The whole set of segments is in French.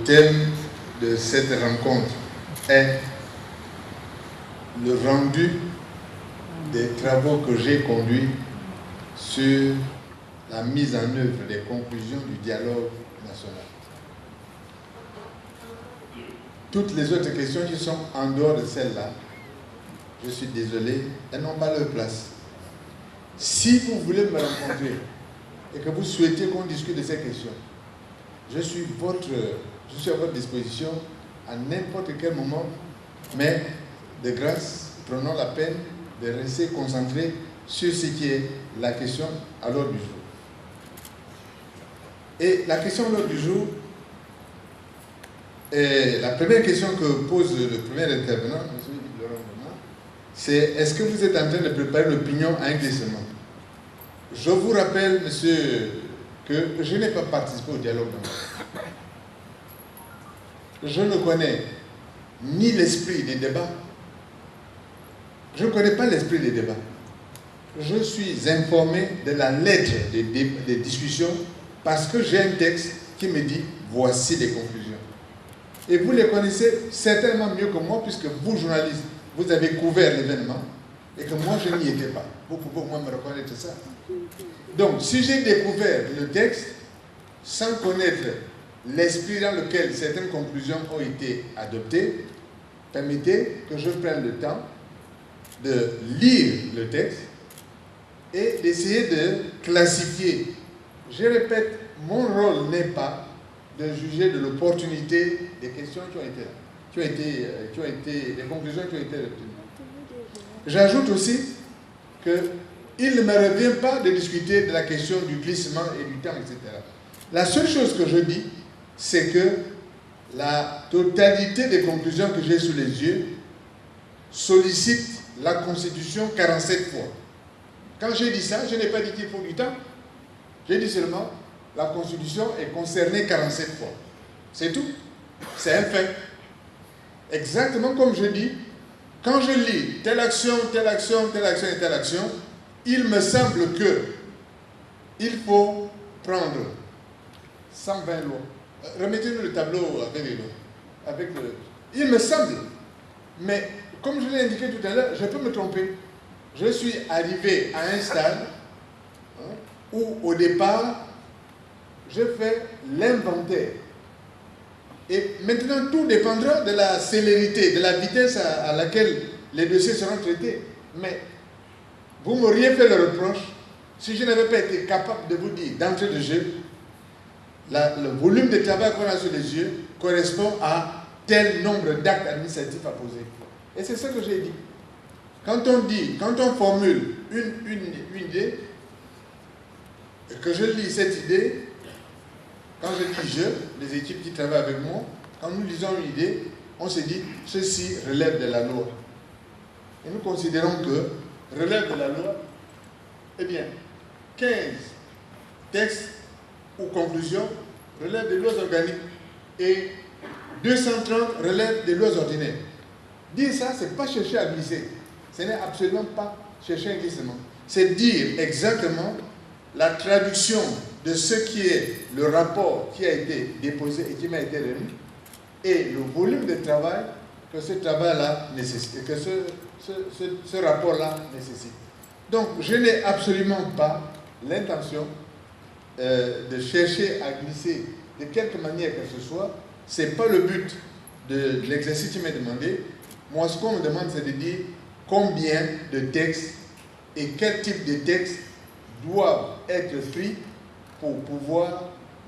thème de cette rencontre est le rendu des travaux que j'ai conduits sur la mise en œuvre des conclusions du dialogue national. Toutes les autres questions qui sont en dehors de celle-là, je suis désolé, elles n'ont pas leur place. Si vous voulez me rencontrer et que vous souhaitez qu'on discute de ces questions, je suis à votre disposition à n'importe quel moment, mais de grâce, prenons la peine de rester concentrés sur ce qui est la question à l'ordre du jour. Et la question à l'ordre du jour, la première question que pose le premier intervenant, M. Laurent Benoît, c'est est-ce que vous êtes en train de préparer l'opinion à un glissement? Je vous rappelle, monsieur, que je n'ai pas participé au dialogue. Je ne connais ni l'esprit des débats. Je ne connais pas l'esprit des débats. Je suis informé de la lettre des discussions parce que j'ai un texte qui me dit voici les conclusions. Et vous les connaissez certainement mieux que moi puisque vous, journalistes, vous avez couvert l'événement et que moi, je n'y étais pas. Vous pouvez au moins me reconnaître ça. Donc, si j'ai découvert le texte sans connaître l'esprit dans lequel certaines conclusions ont été adoptées, permettez que je prenne le temps de lire le texte et d'essayer de classifier. Je répète, mon rôle n'est pas de juger de l'opportunité des questions qui ont été, des conclusions qui ont été retenues. J'ajoute aussi qu'il ne me revient pas de discuter de la question du glissement et du temps, etc. La seule chose que je dis, c'est que la totalité des conclusions que j'ai sous les yeux sollicite la Constitution 47 fois. Quand j'ai dit ça, je n'ai pas dit qu'il faut du temps. J'ai dit seulement la Constitution est concernée 47 fois. C'est tout. C'est un fait. Exactement comme je dis, quand je lis telle action, telle action, telle action et telle action, il me semble qu'il faut prendre 120 lois. Remettez-nous le tableau avec le... Il me semble, mais comme je l'ai indiqué tout à l'heure, je peux me tromper. Je suis arrivé à un stade où, au départ, je fais l'inventaire. Et maintenant, tout dépendra de la célérité, de la vitesse à laquelle les dossiers seront traités. Mais vous m'auriez fait le reproche si je n'avais pas été capable de vous dire d'entrée de jeu, le volume de travail qu'on a sur les yeux correspond à tel nombre d'actes administratifs à poser. Et c'est ce que j'ai dit. Quand on formule une idée, et que je lis cette idée, quand je dis les équipes qui travaillent avec moi, quand nous lisons une idée, on se dit, ceci relève de la loi. Et nous considérons que relève de la loi, eh bien, 15 textes ou conclusions relèvent des lois organiques et 230 relèvent des lois ordinaires. Dire ça, ce n'est pas chercher à glisser. Ce n'est absolument pas chercher un glissement. C'est dire exactement la traduction de ce qui est le rapport qui a été déposé et qui m'a été remis et le volume de travail que ce travail-là nécessite, que ce rapport-là nécessite. Donc, je n'ai absolument pas l'intention de chercher à glisser de quelque manière que ce soit. Ce n'est pas le but de l'exercice qui m'est demandé. Moi, ce qu'on me demande, c'est de dire combien de textes et quel type de textes doivent être pris pour pouvoir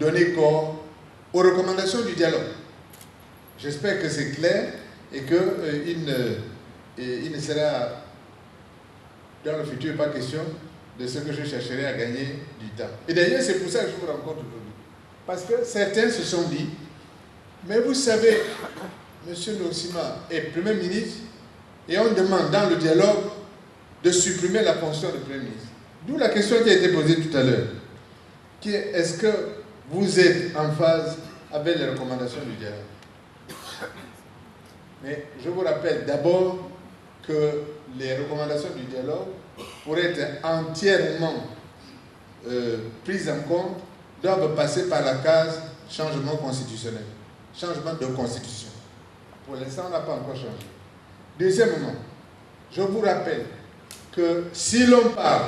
donner corps aux recommandations du dialogue. J'espère que c'est clair et qu'il ne sera dans le futur pas question de ce que je chercherai à gagner du temps. Et d'ailleurs, c'est pour ça que je vous rencontre aujourd'hui. Parce que certains se sont dit, mais vous savez, M. Nosima est Premier ministre et on demande dans le dialogue de supprimer la fonction de Premier ministre. D'où la question qui a été posée tout à l'heure. Est-ce que vous êtes en phase avec les recommandations du dialogue? Mais je vous rappelle d'abord que les recommandations du dialogue, pour être entièrement prises en compte, doivent passer par la case changement constitutionnel. changement de constitution. Pour l'instant, on n'a pas encore changé. Deuxièmement, je vous rappelle que si l'on parle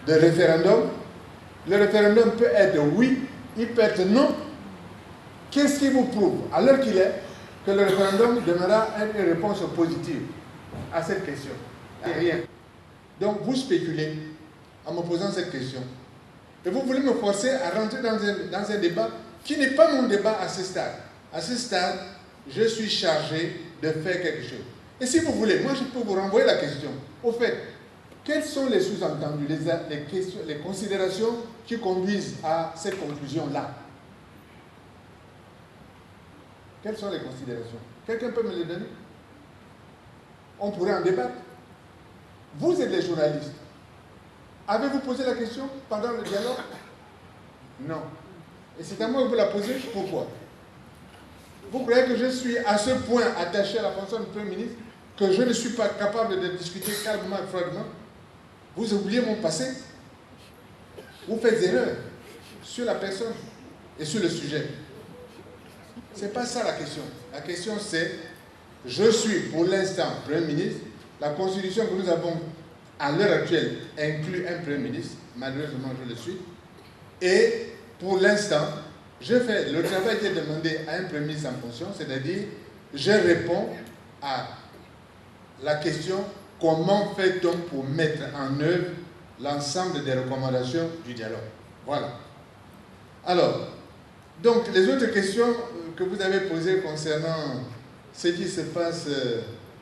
de référendum, le référendum peut être oui, il peut être non. Qu'est-ce qui vous prouve, à l'heure qu'il est, que le référendum donnera une réponse positive à cette question? Rien. Donc vous spéculez en me posant cette question. Et vous voulez me forcer à rentrer dans un débat qui n'est pas mon débat à ce stade. À ce stade, je suis chargé de faire quelque chose. Et si vous voulez, moi je peux vous renvoyer la question. Au fait, quels sont les sous-entendus, les considérations qui conduisent à cette conclusion-là? Quelles sont les considérations? Quelqu'un peut me les donner? On pourrait en débattre. Vous êtes les journalistes. Avez-vous posé la question pendant le dialogue? Non. Et c'est à moi que vous la posez. Pourquoi? Vous croyez que je suis à ce point attaché à la fonction de Premier ministre que je ne suis pas capable de discuter calmement et froidement? Vous oubliez mon passé. Vous faites erreur sur la personne et sur le sujet. Ce n'est pas ça la question. La question c'est, je suis pour l'instant Premier ministre. La constitution que nous avons à l'heure actuelle inclut un Premier ministre. Malheureusement, je le suis. Et pour l'instant, je fais le travail qui est demandé à un Premier ministre en fonction, c'est-à-dire, je réponds à la question comment fait-on pour mettre en œuvre l'ensemble des recommandations du dialogue. Voilà. Alors, donc, les autres questions que vous avez posées concernant ce qui se passe,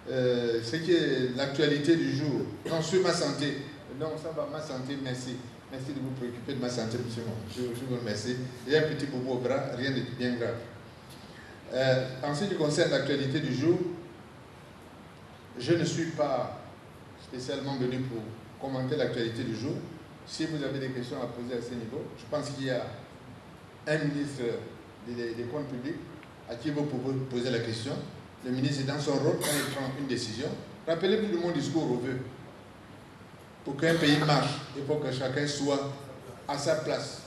ce qui est l'actualité du jour, non, sur ma santé. Non, ça va, ma santé, merci. Merci de vous préoccuper de ma santé, monsieur. Je vous remercie. Il y a un petit bobo au bras, rien de bien grave. En ce qui concerne l'actualité du jour, je ne suis pas spécialement venu pour commenter l'actualité du jour. Si vous avez des questions à poser à ce niveau, je pense qu'il y a un ministre des comptes publics à qui vous pouvez poser la question. Le ministre est dans son rôle quand il prend une décision. Rappelez-vous de mon discours au vœu. Pour qu'un pays marche, il faut que chacun soit à sa place.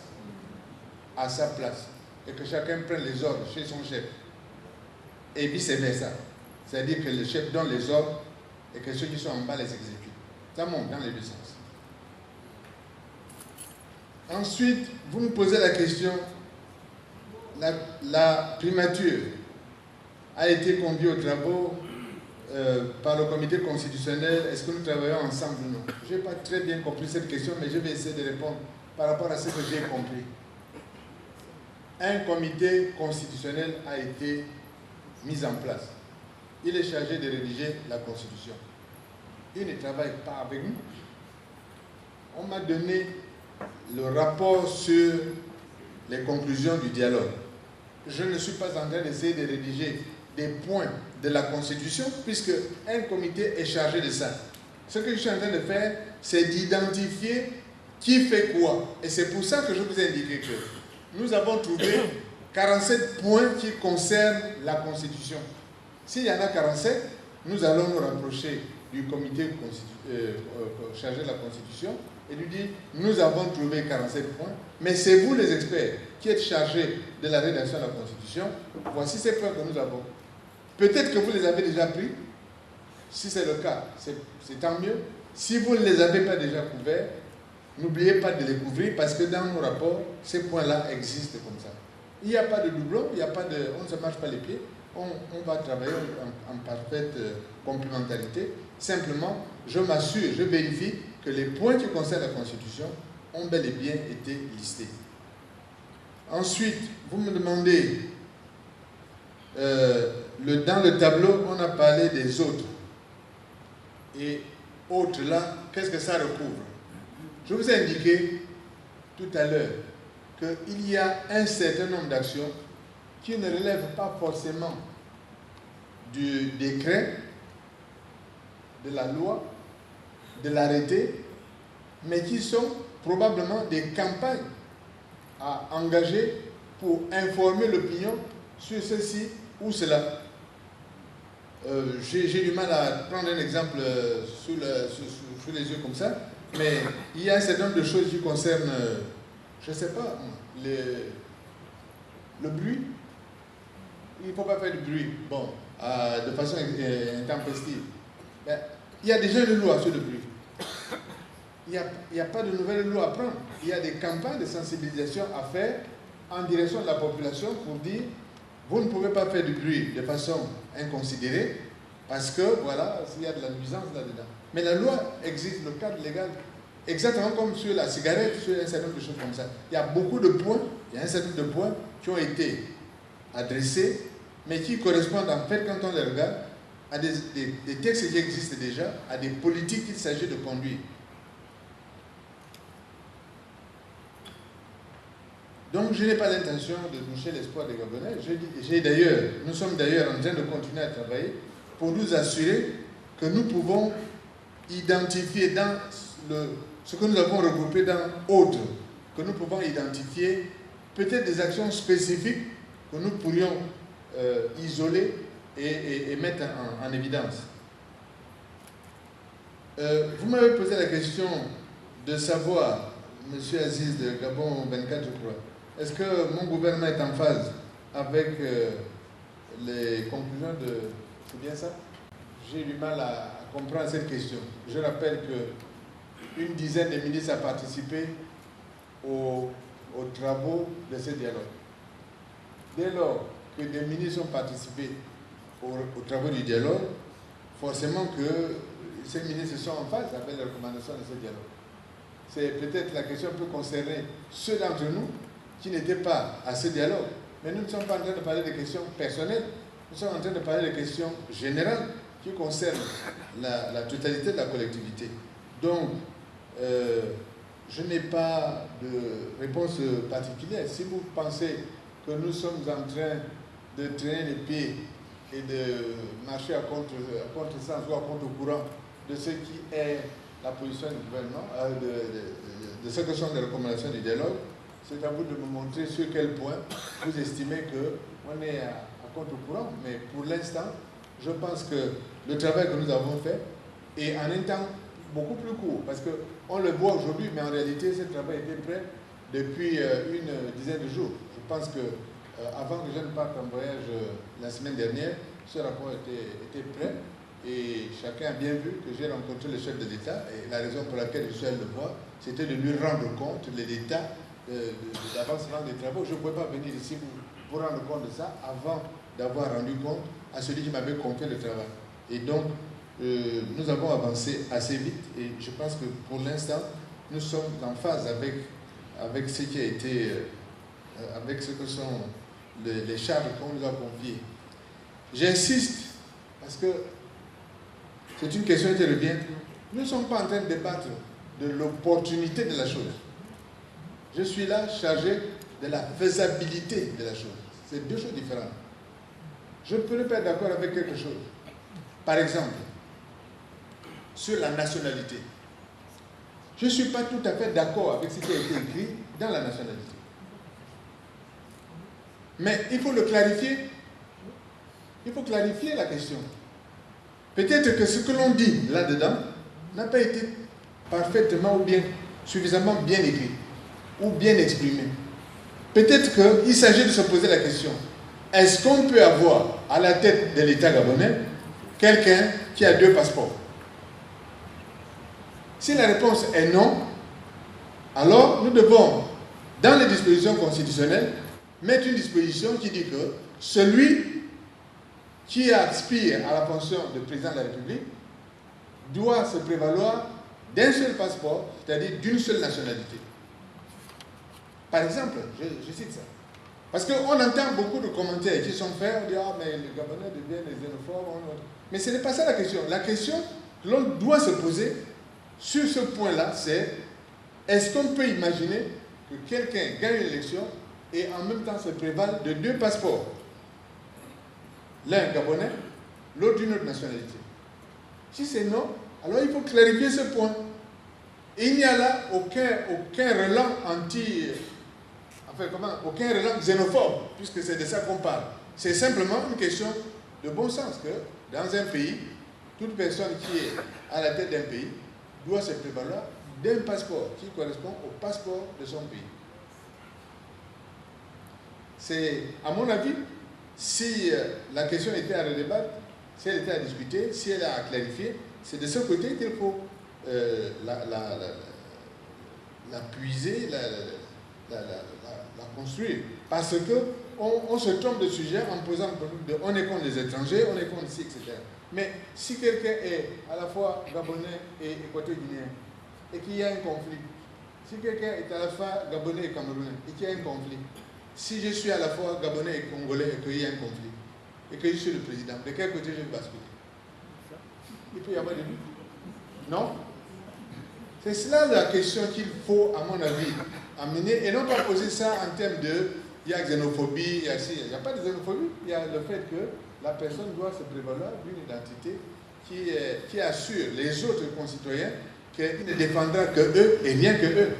À sa place. Et que chacun prenne les ordres chez son chef. Et vice-versa. C'est-à-dire que le chef donne les ordres et que ceux qui sont en bas les exécutent. Ça monte dans les deux sens. Ensuite, vous me posez la question, la primature a été conduite aux travaux par le comité constitutionnel. Est-ce que nous travaillons ensemble ou non? Je n'ai pas très bien compris cette question, mais je vais essayer de répondre par rapport à ce que j'ai compris. Un comité constitutionnel a été mis en place. Il est chargé de rédiger la Constitution. Il ne travaille pas avec nous. On m'a donné le rapport sur les conclusions du dialogue. Je ne suis pas en train d'essayer de rédiger des points de la Constitution, puisque un comité est chargé de ça. Ce que je suis en train de faire, c'est d'identifier qui fait quoi. Et c'est pour ça que je vous ai indiqué que nous avons trouvé 47 points qui concernent la Constitution. S'il y en a 47, nous allons nous rapprocher du comité chargé de la Constitution et lui dire, nous avons trouvé 47 points, mais c'est vous les experts qui êtes chargés de la rédaction de la Constitution. Voici ces points que nous avons. Peut-être que vous les avez déjà pris. Si c'est le cas, c'est tant mieux. Si vous ne les avez pas déjà couverts, n'oubliez pas de les couvrir parce que dans nos rapports, ces points-là existent comme ça. Il n'y a pas de doublon, il n'y a pas de, on ne se marche pas les pieds. On va travailler en parfaite complémentarité. Simplement, je m'assure, je vérifie que les points qui concernent la Constitution ont bel et bien été listés. Ensuite, vous me demandez, dans le tableau, on a parlé des autres. Et autres là, qu'est-ce que ça recouvre? Je vous ai indiqué tout à l'heure qu'il y a un certain nombre d'actions qui ne relèvent pas forcément du décret, de la loi, de l'arrêté, mais qui sont probablement des campagnes à engager pour informer l'opinion sur ceci ou cela. J'ai du mal à prendre un exemple sous les yeux comme ça, mais il y a un certain nombre de choses qui concernent, je ne sais pas, le bruit. il ne faut pas faire du bruit, bon, de façon intempestive. Ben, il y a déjà une loi sur le bruit. Il n'y a pas de nouvelle loi à prendre. Il y a des campagnes de sensibilisation à faire en direction de la population pour dire vous ne pouvez pas faire du bruit de façon inconsidérée parce que, voilà, il y a de la nuisance là-dedans. Mais la loi existe, le cadre légal, exactement comme sur la cigarette, sur un certain nombre de choses comme ça. Il y a beaucoup de points, il y a un certain nombre de points qui ont été adressés, mais qui correspondent en fait, quand on les regarde, à des textes qui existent déjà, à des politiques qu'il s'agit de conduire. Donc je n'ai pas l'intention de toucher l'espoir des Gabonais. Nous sommes d'ailleurs en train de continuer à travailler pour nous assurer que nous pouvons identifier dans ce que nous avons regroupé dans autres, que nous pouvons identifier peut-être des actions spécifiques que nous pourrions isoler et mettre en évidence. Vous m'avez posé la question de savoir, M. Aziz de Gabon 24, je crois, est-ce que mon gouvernement est en phase avec les conclusions de... C'est bien ça? J'ai du mal à comprendre cette question. Je rappelle qu'une dizaine de ministres a participé aux travaux de ce dialogue. Dès lors que des ministres ont participé aux travaux du dialogue, forcément que ces ministres sont en phase avec les recommandations de ce dialogue. C'est peut-être la question peut concerner ceux d'entre nous qui n'étaient pas à ce dialogue. Mais nous ne sommes pas en train de parler de questions personnelles, nous sommes en train de parler de questions générales qui concernent la totalité de la collectivité. Donc, je n'ai pas de réponse particulière. Si vous pensez que nous sommes en train de traîner les pieds et de marcher à contre-sens ou à contre-courant de ce qui est la position du gouvernement, de ce que sont les recommandations du dialogue, c'est à vous de me montrer sur quel point vous estimez qu'on est à contre-courant. Mais pour l'instant, je pense que le travail que nous avons fait est en un temps beaucoup plus court, parce qu'on le voit aujourd'hui, mais en réalité, ce travail était prêt depuis une dizaine de jours. Je pense que avant que je ne parte en voyage la semaine dernière, ce rapport était prêt et chacun a bien vu que j'ai rencontré le chef de l'État et la raison pour laquelle je suis allé le voir, c'était de lui rendre compte de l'état d'avancement des travaux. Je ne pouvais pas venir ici pour rendre compte de ça avant d'avoir rendu compte à celui qui m'avait confié le travail. Et donc, nous avons avancé assez vite et je pense que pour l'instant, nous sommes en phase avec ce qui a été, avec ce que sont les charges qu'on nous a confiées. J'insiste, parce que c'est une question qui revient. Nous ne sommes pas en train de débattre de l'opportunité de la chose. Je suis là chargé de la faisabilité de la chose. C'est deux choses différentes. Je ne peux pas être d'accord avec quelque chose. Par exemple, sur la nationalité. Je ne suis pas tout à fait d'accord avec ce qui a été écrit dans la nationalité. Mais il faut le clarifier. Il faut clarifier la question. Peut-être que ce que l'on dit là-dedans n'a pas été parfaitement ou bien suffisamment bien écrit ou bien exprimé. Peut-être qu'il s'agit de se poser la question, est-ce qu'on peut avoir à la tête de l'État gabonais quelqu'un qui a 2 passeports? Si la réponse est non, alors nous devons, dans les dispositions constitutionnelles, mettre une disposition qui dit que celui qui aspire à la fonction de président de la République doit se prévaloir d'un seul passeport, c'est-à-dire d'une seule nationalité. Par exemple, je cite ça. Parce qu'on entend beaucoup de commentaires qui sont faits, on dit « Ah, mais les Gabonais deviennent des xénophobes. » Mais ce n'est pas ça la question. La question que l'on doit se poser sur ce point-là, c'est est-ce qu'on peut imaginer que quelqu'un gagne une élection et en même temps se prévale de 2 passeports? L'un gabonais, l'autre d'une autre nationalité. Si c'est non, alors il faut clarifier ce point. Et il n'y a là aucun relent aucun relent xénophobe, puisque c'est de ça qu'on parle. C'est simplement une question de bon sens que dans un pays, toute personne qui est à la tête d'un pays doit se prévaloir d'un passeport qui correspond au passeport de son pays. C'est, à mon avis, Si la question était à redébattre, si elle était à discuter, si elle est à clarifier, c'est de ce côté qu'il faut la puiser, la construire. Parce qu'on se trompe de sujet en posant on est contre les étrangers, on est contre ici, etc. Mais si quelqu'un est à la fois gabonais et équateur-guinéen et qu'il y a un conflit, si quelqu'un est à la fois gabonais et camerounais et qu'il y a un conflit, si je suis à la fois gabonais et congolais et qu'il y a un conflit, et que je suis le président, de quel côté je vais basculer? Il peut y avoir des doutes. Non? C'est cela la question qu'il faut, à mon avis, amener, et non pas poser ça en termes de il y a xénophobie, il n'y a pas de xénophobie, il y a le fait que la personne doit se prévaloir d'une identité qui assure les autres concitoyens qu'il ne défendra que eux et rien que eux.